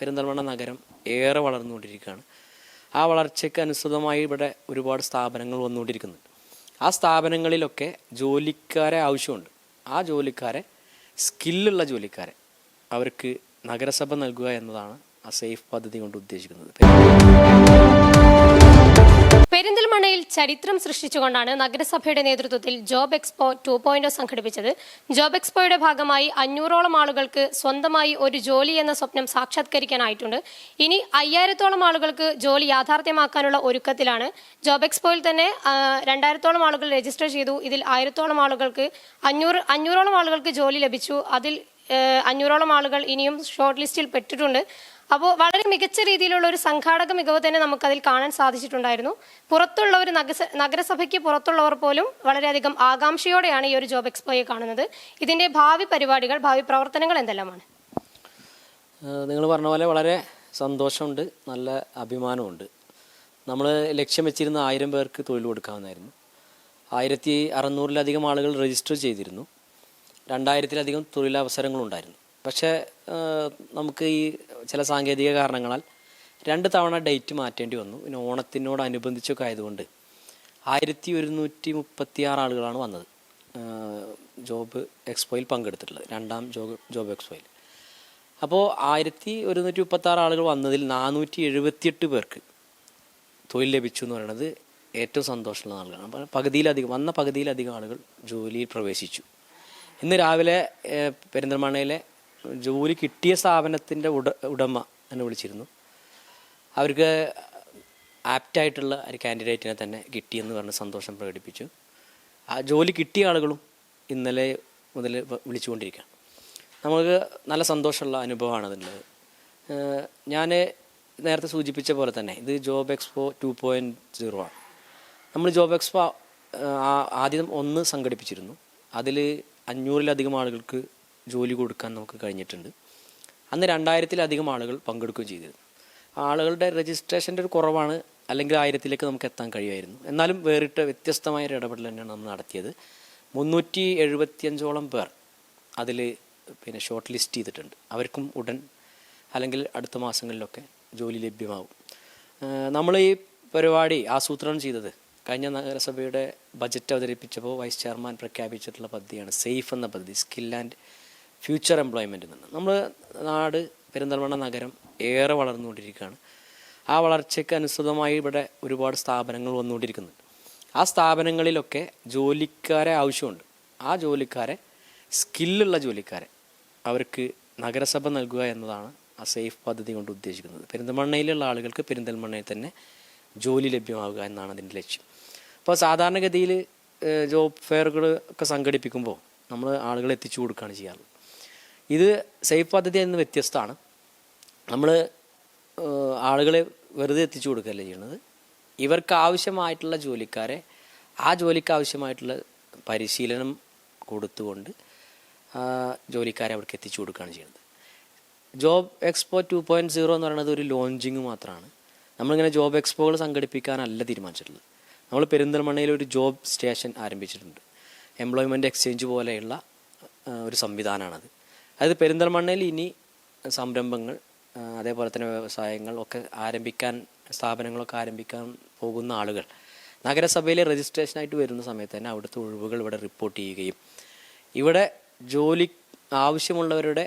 പെരിന്തൽമണ്ണ നഗരം ഏറെ വളർന്നുകൊണ്ടിരിക്കുകയാണ്. ആ വളർച്ചയ്ക്ക് അനുസൃതമായി ഇവിടെ ഒരുപാട് സ്ഥാപനങ്ങൾ വന്നുകൊണ്ടിരിക്കുന്നുണ്ട്. ആ സ്ഥാപനങ്ങളിലൊക്കെ ജോലിക്കാരെ ആവശ്യമുണ്ട്. ആ ജോലിക്കാരെ, സ്കില്ലുള്ള ജോലിക്കാരെ അവർക്ക് നഗരസഭ നൽകുക എന്നതാണ് ആ സേഫ് പദ്ധതി കൊണ്ട് ഉദ്ദേശിക്കുന്നത്. പെരിന്തൽമണ്ണയിൽ ചരിത്രം സൃഷ്ടിച്ചുകൊണ്ടാണ് നഗരസഭയുടെ നേതൃത്വത്തിൽ ജോബ് എക്സ്പോ 2.0 സംഘടിപ്പിച്ചത്. ജോബ് എക്സ്പോയുടെ ഭാഗമായി 500ഓളം ആളുകൾക്ക് സ്വന്തമായി ഒരു ജോലി എന്ന സ്വപ്നം സാക്ഷാത്കരിക്കാനായിട്ടുണ്ട്. ഇനി 5000ഓളം ആളുകൾക്ക് ജോലി യാഥാർത്ഥ്യമാക്കാനുള്ള ഒരുക്കത്തിലാണ്. ജോബ് എക്സ്പോയിൽ തന്നെ 2000ഓളം ആളുകൾ രജിസ്റ്റർ ചെയ്തു. ഇതിൽ 1000ഓളം ആളുകൾക്ക് 500ഓളം ആളുകൾക്ക് ജോലി ലഭിച്ചു. അതിൽ 500ഓളം ആളുകൾ ഇനിയും ഷോർട്ട് ലിസ്റ്റിൽ പെട്ടിട്ടുണ്ട്. അപ്പോൾ വളരെ മികച്ച രീതിയിലുള്ള ഒരു സംഘാടക മികവ് തന്നെ നമുക്കതിൽ കാണാൻ സാധിച്ചിട്ടുണ്ടായിരുന്നു. പുറത്തുള്ളവർ, നഗരസഭയ്ക്ക് പുറത്തുള്ളവർ പോലും വളരെയധികം ആകാംക്ഷയോടെയാണ് ഈ ഒരു ജോബ് എക്സ്പോയെ കാണുന്നത്. ഇതിൻ്റെ ഭാവി പരിപാടികൾ, ഭാവി പ്രവർത്തനങ്ങൾ എന്തെല്ലാമാണ്? നിങ്ങൾ പറഞ്ഞ പോലെ വളരെ സന്തോഷമുണ്ട്, നല്ല അഭിമാനമുണ്ട്. നമ്മൾ ലക്ഷ്യം വെച്ചിരുന്ന 1000 പേർക്ക് തൊഴിൽ കൊടുക്കാമെന്നായിരുന്നു. 1600-ലധികം ആളുകൾ രജിസ്റ്റർ ചെയ്തിരുന്നു. 2000-ലധികം തൊഴിലവസരങ്ങളുണ്ടായിരുന്നു. പക്ഷേ നമുക്ക് ഈ ചില സാങ്കേതിക കാരണങ്ങളാൽ 2 തവണ ഡേറ്റ് മാറ്റേണ്ടി വന്നു. പിന്നെ ഓണത്തിനോടനുബന്ധിച്ചൊക്കെ ആയതുകൊണ്ട് 1136 ആളുകളാണ് വന്നത് ജോബ് എക്സ്പോയിൽ പങ്കെടുത്തിട്ടുള്ളത്, രണ്ടാം ജോബ് എക്സ്പോയിൽ. അപ്പോൾ 1136 ആളുകൾ വന്നതിൽ 478 പേർക്ക് തൊഴിൽ ലഭിച്ചു എന്ന് പറയുന്നത് ഏറ്റവും സന്തോഷമുള്ള ആളുകളാണ്. അപ്പോൾ പകുതിയിലധികം ആളുകൾ ജോലിയിൽ പ്രവേശിച്ചു. ഇന്ന് രാവിലെ പെരിന്തൽമണ്ണയിലെ ജോലി കിട്ടിയ സ്ഥാപനത്തിൻ്റെ ഉടമ എന്നെ വിളിച്ചിരുന്നു. അവർക്ക് ആപ്റ്റായിട്ടുള്ള ഒരു കാൻഡിഡേറ്റിനെ തന്നെ കിട്ടിയെന്ന് പറഞ്ഞ് സന്തോഷം പ്രകടിപ്പിച്ചു. ആ ജോലി കിട്ടിയ ആളുകളും ഇന്നലെ മുതൽ വിളിച്ചുകൊണ്ടിരിക്കുകയാണ്. നമുക്ക് നല്ല സന്തോഷമുള്ള അനുഭവമാണ് അതിനുള്ളത്. ഞാൻ നേരത്തെ സൂചിപ്പിച്ച പോലെ തന്നെ ഇത് ജോബ് എക്സ്പോ 2.0 ആണ്. നമ്മൾ ജോബ് എക്സ്പോ ആദ്യം 1 സംഘടിപ്പിച്ചിരുന്നു. അതിൽ 500-ലധികം ആളുകൾക്ക് ജോലി കൊടുക്കാൻ നമുക്ക് കഴിഞ്ഞിട്ടുണ്ട്. അന്ന് 2000-ലധികം ആളുകൾ പങ്കെടുക്കുകയും ചെയ്തിരുന്നു. ആളുകളുടെ രജിസ്ട്രേഷൻ്റെ ഒരു കുറവാണ്, അല്ലെങ്കിൽ 1000-ലേക്ക് നമുക്ക് എത്താൻ കഴിയുമായിരുന്നു. എന്നാലും വേറിട്ട് വ്യത്യസ്തമായ ഒരു ഇടപെടൽ തന്നെയാണ് നമ്മൾ നടത്തിയത്. 375ഓളം പേർ അതിൽ ഷോർട്ട് ലിസ്റ്റ് ചെയ്തിട്ടുണ്ട്. അവർക്കും ഉടൻ അല്ലെങ്കിൽ അടുത്ത മാസങ്ങളിലൊക്കെ ജോലി ലഭ്യമാവും. നമ്മൾ ഈ പരിപാടി ആസൂത്രണം ചെയ്തത് കഴിഞ്ഞ നഗരസഭയുടെ ബജറ്റ് അവതരിപ്പിച്ചപ്പോൾ വൈസ് ചെയർമാൻ പ്രഖ്യാപിച്ചിട്ടുള്ള പദ്ധതിയാണ് സേഫ് എന്ന പദ്ധതി, സ്കിൽ ആൻഡ് ഫ്യൂച്ചർ എംപ്ലോയ്മെൻറ്റിൽ നിന്ന്. നമ്മൾ നാട്, പെരിന്തൽമണ്ണ നഗരം ഏറെ വളർന്നുകൊണ്ടിരിക്കുകയാണ്. ആ വളർച്ചയ്ക്ക് അനുസൃതമായി ഇവിടെ ഒരുപാട് സ്ഥാപനങ്ങൾ വന്നുകൊണ്ടിരിക്കുന്നുണ്ട്. ആ സ്ഥാപനങ്ങളിലൊക്കെ ജോലിക്കാരെ ആവശ്യമുണ്ട്. ആ ജോലിക്കാരെ, സ്കില്ലുള്ള ജോലിക്കാരെ അവർക്ക് നഗരസഭ നൽകുക എന്നതാണ് ആ സേഫ് പദ്ധതി കൊണ്ട് ഉദ്ദേശിക്കുന്നത്. പെരിന്തൽമണ്ണയിലുള്ള ആളുകൾക്ക് പെരിന്തൽമണ്ണയിൽ തന്നെ ജോലി ലഭ്യമാവുക എന്നാണ് അതിൻ്റെ ലക്ഷ്യം. അപ്പോൾ സാധാരണഗതിയിൽ ജോബ് ഫെയറുകൾ ഒക്കെ സംഘടിപ്പിക്കുമ്പോൾ നമ്മൾ ആളുകളെ എത്തിച്ചു കൊടുക്കുകയാണ് ചെയ്യാറുള്ളത്. ഇത് സേഫ് പദ്ധതി എന്ന് വ്യത്യസ്തമാണ്. നമ്മൾ ആളുകളെ വെറുതെ എത്തിച്ചു കൊടുക്കുകയല്ല ചെയ്യുന്നത്. ഇവർക്ക് ആവശ്യമായിട്ടുള്ള ജോലിക്കാരെ, ആ ജോലിക്ക് ആവശ്യമായിട്ടുള്ള പരിശീലനം കൊടുത്തുകൊണ്ട് ജോലിക്കാരെ അവർക്ക് എത്തിച്ചു കൊടുക്കുകയാണ് ചെയ്യുന്നത്. ജോബ് എക്സ്പോ 2.0 എന്ന് പറയുന്നത് ഒരു ലോഞ്ചിങ് മാത്രമാണ്. നമ്മളിങ്ങനെ ജോബ് എക്സ്പോകൾ സംഘടിപ്പിക്കാനല്ല തീരുമാനിച്ചിട്ടുള്ളത്. നമ്മൾ പെരിന്തൽമണ്ണയിൽ ഒരു ജോബ് സ്റ്റേഷൻ ആരംഭിച്ചിട്ടുണ്ട്. എംപ്ലോയ്മെൻറ്റ് എക്സ്ചേഞ്ച് പോലെയുള്ള ഒരു സംവിധാനമാണത്. അതായത് പെരിന്തൽമണ്ണയിൽ ഇനി സംരംഭങ്ങൾ, അതേപോലെ തന്നെ വ്യവസായങ്ങൾ ഒക്കെ ആരംഭിക്കാൻ, സ്ഥാപനങ്ങളൊക്കെ ആരംഭിക്കാൻ പോകുന്ന ആളുകൾ നഗരസഭയിൽ രജിസ്ട്രേഷനായിട്ട് വരുന്ന സമയത്ത് തന്നെ അവിടുത്തെ ഒഴിവുകൾ ഇവിടെ റിപ്പോർട്ട് ചെയ്യുകയും ഇവിടെ ജോലി ആവശ്യമുള്ളവരുടെ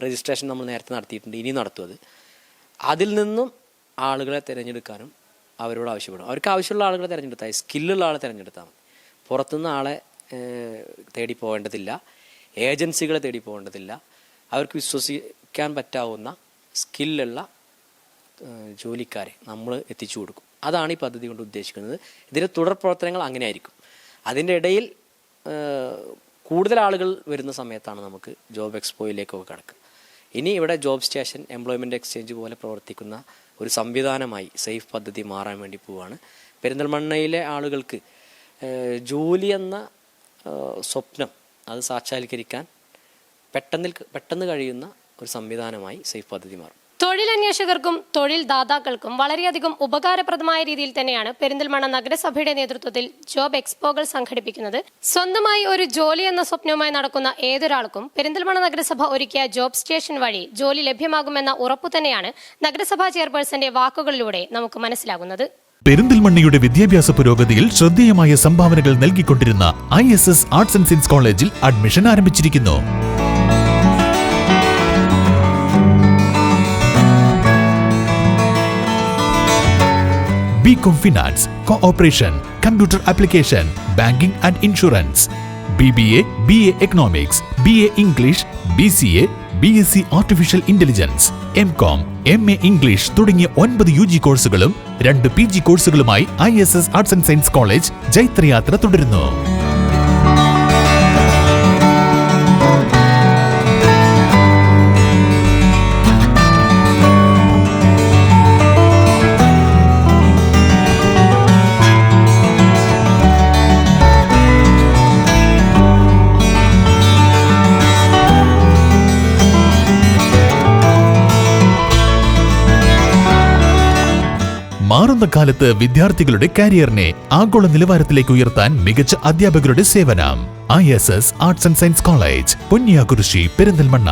രജിസ്ട്രേഷൻ നമ്മൾ നേരത്തെ നടത്തിയിട്ടുണ്ട്, ഇനി നടത്തും. അതിൽ നിന്നും ആളുകളെ തിരഞ്ഞെടുക്കാനും അവരോട് ആവശ്യപ്പെടും. അവർക്ക് ആവശ്യമുള്ള ആളുകളെ തിരഞ്ഞെടുത്താൽ, സ്കില്ലുള്ള ആളെ തിരഞ്ഞെടുത്താൽ മതി. പുറത്തുനിന്ന് ആളെ തേടി പോകേണ്ടതില്ല, ഏജൻസികളെ തേടി പോകേണ്ടതില്ല. അവർക്ക് വിശ്വസിക്കാൻ പറ്റാവുന്ന സ്കില്ലുള്ള ജോലിക്കാരെ നമ്മൾ എത്തിച്ചു കൊടുക്കും. അതാണ് ഈ പദ്ധതി കൊണ്ട് ഉദ്ദേശിക്കുന്നത്. ഇതിൻ്റെ തുടർ പ്രവർത്തനങ്ങൾ അങ്ങനെ ആയിരിക്കും. അതിൻ്റെ ഇടയിൽ കൂടുതൽ ആളുകൾ വരുന്ന സമയത്താണ് നമുക്ക് ജോബ് എക്സ്പോയിലേക്കൊക്കെ കടക്കുക. ഇനി ഇവിടെ ജോബ് സ്റ്റേഷൻ, എംപ്ലോയ്മെൻറ്റ് എക്സ്ചേഞ്ച് പോലെ പ്രവർത്തിക്കുന്ന ഒരു സംവിധാനമായി സേഫ് പദ്ധതി മാറാൻ വേണ്ടി പോവുകയാണ്. പെരിന്തൽമണ്ണയിലെ ആളുകൾക്ക് ജോലി എന്ന സ്വപ്നം അത് സാക്ഷാത്കരിക്കാൻ പെട്ടെന്ന് കഴിയുന്ന ഒരു സംവിധാനമായി സേഫ് പദ്ധതി മാറും. തൊഴിലന്വേഷകർക്കും തൊഴിൽ ദാതാക്കൾക്കും വളരെയധികം ഉപകാരപ്രദമായ രീതിയിൽ തന്നെയാണ് പെരിന്തൽമണ്ണ നഗരസഭയുടെ നേതൃത്വത്തിൽ ജോബ് എക്സ്പോകൾ സംഘടിപ്പിക്കുന്നത്. സ്വന്തമായി ഒരു ജോലി എന്ന സ്വപ്നവുമായി നടക്കുന്ന ഏതൊരാൾക്കും പെരിന്തൽമണ്ണ നഗരസഭ ഒരുക്കിയ ജോബ് സ്റ്റേഷൻ വഴി ജോലി ലഭ്യമാകുമെന്ന ഉറപ്പു തന്നെയാണ് നഗരസഭാ ചെയർപേഴ്സന്റെ വാക്കുകളിലൂടെ നമുക്ക് മനസ്സിലാകുന്നത്. പെരിന്തൽമണ്ണയുടെ വിദ്യാഭ്യാസ പുരോഗതിയിൽ ശ്രദ്ധേയമായ സംഭാവനകൾ നൽകിക്കൊണ്ടിരുന്ന ISS ആർട്സ് ആൻഡ് സയൻസ് കോളേജിൽ അഡ്മിഷൻ ആരംഭിച്ചിരിക്കുന്നു. BCom Finance, Co-operation, Computer Application, Banking and Insurance, BBA, BA Economics, BA English, BCA, BSc Artificial Intelligence, MCom, MA English തുടങ്ങിയ 9 UG കോഴ്സുകളും 2 PG കോഴ്സുകളുമായി ISS arts and science college ജൈത്രയാത്ര തുടരുന്നു. മാറുന്ന കാലത്ത് വിദ്യാർത്ഥികളുടെ കരിയറിനെ ആഗോള നിലവാരത്തിലേക്ക് ഉയർത്താൻ മികച്ച അധ്യാപകരുടെ സേവനം. ISS arts and science college, Ponniyakurissi, Perinthalmanna.